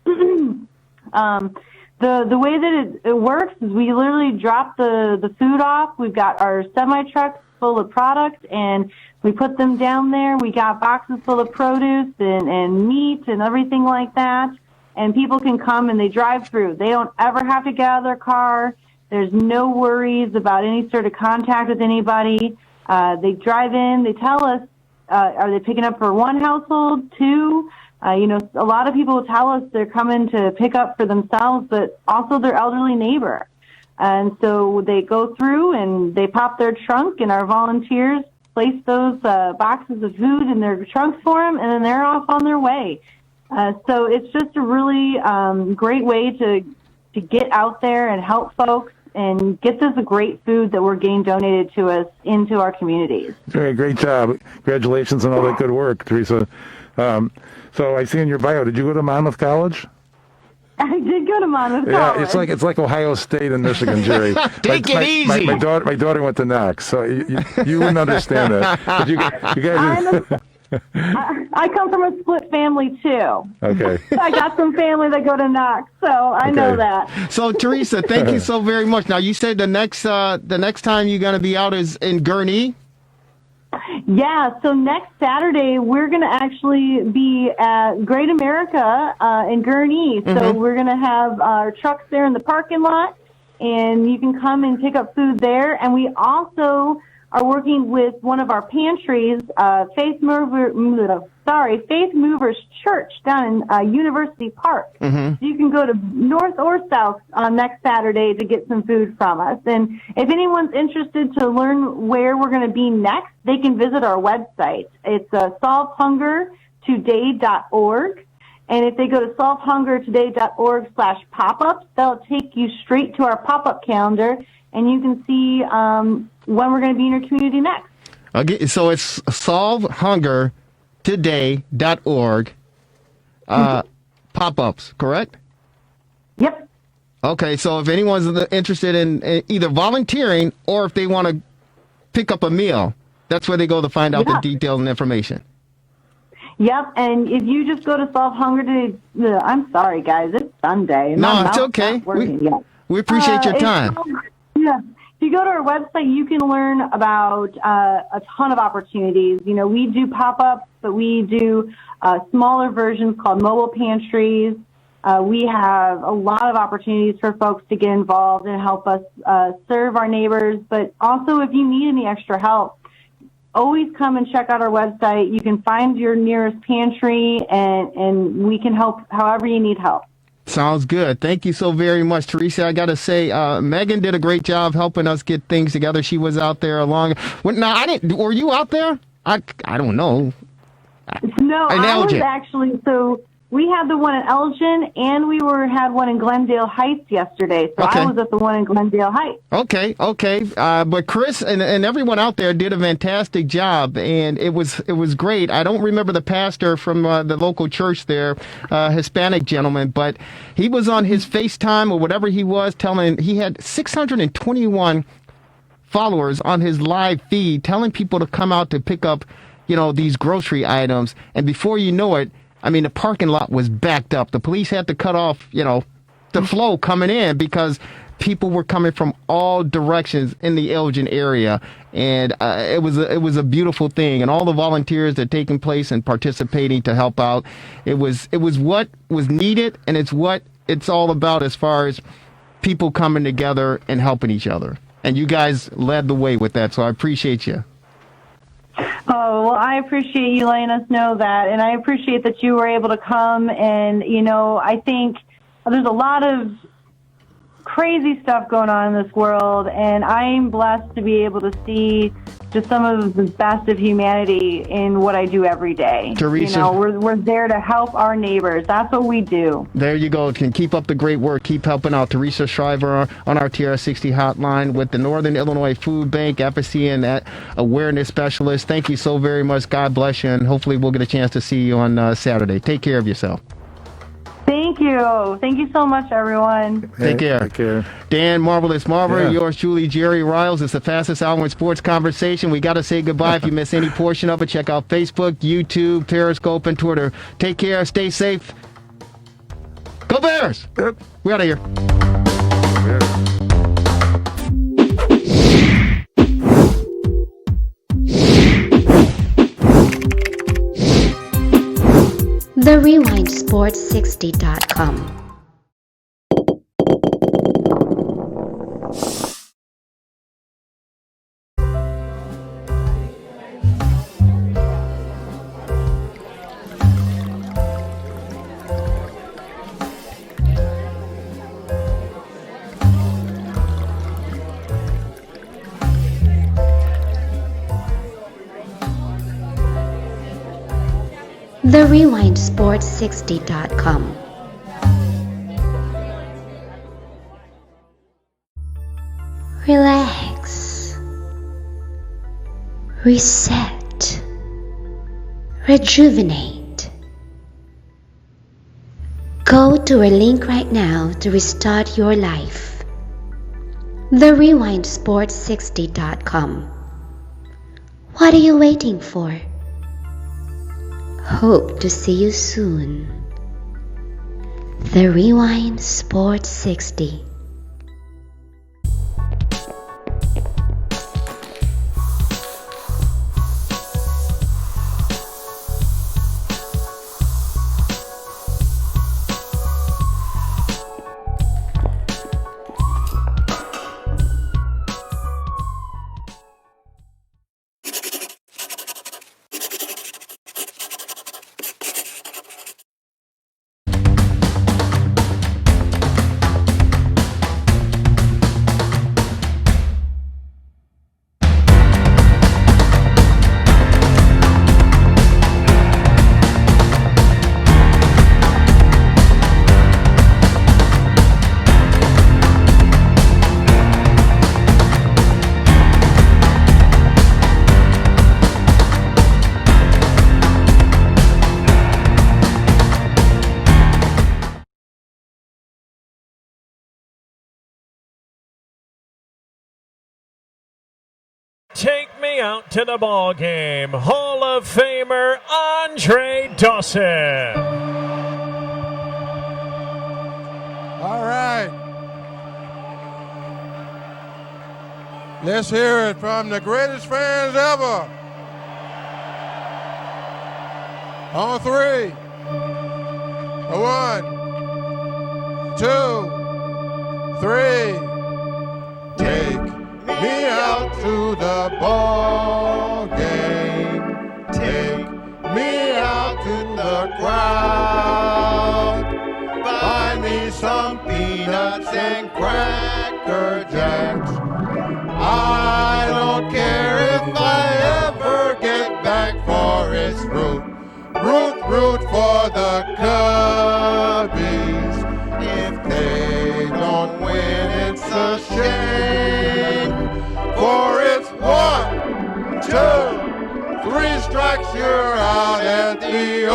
The way that it works is we literally drop the food off. We've got our semi-trucks full of product, and we put them down there. We got boxes full of produce and meat and everything like that. And people can come and they drive through. They don't ever have to get out of their car. There's no worries about any sort of contact with anybody. They drive in. They tell us, are they picking up for one household, two? A lot of people will tell us they're coming to pick up for themselves, but also their elderly neighbor. And so they go through and they pop their trunk, and our volunteers place those boxes of food in their trunks for them, and then they're off on their way. So it's just a really great way to get out there and help folks and get this great food that we're getting donated to us into our communities. Great job. Congratulations on all that good work, Teresa. So I see in your bio, did you go to Monmouth College? I did go to Monmouth College. Yeah, it's like Ohio State and Michigan, Jerry. Take it easy. My daughter went to Knox, so you wouldn't understand that. But you guys. I come from a split family too. Okay. I got some family that go to Knox, so I know that. So Teresa, thank you so very much. Now you said the next time you're going to be out is in Gurnee. Yeah, so next Saturday we're going to actually be at Great America in Gurnee. So we're going to have our trucks there in the parking lot, and you can come and pick up food there. And we also are working with one of our pantries, Faith Movers Church down in University Park. So you can go to north or south next Saturday to get some food from us. And if anyone's interested to learn where we're going to be next, they can visit our website. It's solvehungertoday.org. And if they go to solvehungertoday.org/pop-ups, that'll take you straight to our pop-up calendar, and you can see when we're going to be in your community next. Okay, so it's solvehungertoday.org pop-ups, correct? Yep. Okay, so if anyone's interested in either volunteering or if they want to pick up a meal, that's where they go to find out the details and information. Yep, and if you just go to Solve Hunger Today, I'm sorry, guys, it's Sunday. No, it's okay. We appreciate your time. Yeah. If you go to our website, you can learn about a ton of opportunities. We do pop-ups, but we do smaller versions called mobile pantries. We have a lot of opportunities for folks to get involved and help us serve our neighbors. But also, if you need any extra help, always come and check out our website. You can find your nearest pantry, and we can help however you need help. Sounds good. Thank you so very much, Teresa. I got to say, Megan did a great job helping us get things together. She was out there along. Were you out there? I don't know. No, I was actually. So we had the one in Elgin, and we had one in Glendale Heights yesterday. So I was at the one in Glendale Heights. Okay. But Chris and everyone out there did a fantastic job, and it was great. I don't remember the pastor from the local church there, Hispanic gentleman, but he was on his FaceTime or whatever he was telling. He had 621 followers on his live feed telling people to come out to pick up, these grocery items, and before you know it, the parking lot was backed up. The police had to cut off, the flow coming in because people were coming from all directions in the Elgin area. And it was a beautiful thing. And all the volunteers that are taking place and participating to help out, it was what was needed, and it's what it's all about as far as people coming together and helping each other. And you guys led the way with that, so I appreciate you. Oh, well, I appreciate you letting us know that, and I appreciate that you were able to come. And, I think there's a lot of crazy stuff going on in this world, and I'm blessed to be able to see just some of the best of humanity in what I do every day. Teresa, we're there to help our neighbors. That's what we do. there you go. Can keep up the great work. Keep helping out. Teresa Schryver on our TRS60 hotline with the Northern Illinois Food Bank, Advocacy and Awareness Specialist. Thank you so very much. God bless you, and hopefully we'll get a chance to see you on Saturday. Take care of yourself. Thank you. Thank you so much, everyone. Take care. Take care. Dan, Marvelous Marver, Yeah. yours truly, Jerry Riles. It's the fastest hour in sports conversation. We got to say goodbye. If you miss any portion of it, check out Facebook, YouTube, Periscope, and Twitter. Take care. Stay safe. Go Bears! Yep. We're out of here. The Rewind Sports60.com. The Rewind Sports60.com. Relax. Reset. Rejuvenate. Go to our link right now to restart your life. The Rewind Sports60.com. What are you waiting for? Hope to see you soon. The Rewind Sports 60. Take me out to the ball game, Hall of Famer Andre Dawson. All right. Let's hear it from the greatest fans ever. On three. 1, 2, 3. Take me out to the ball game. Take me out to the crowd. Buy me some peanuts and Cracker Jacks. I don't care if I ever get back for its root. Root for the Cubbies. If they don't win, it's a shame. For it's 1, 2, 3 strikes, you're out at the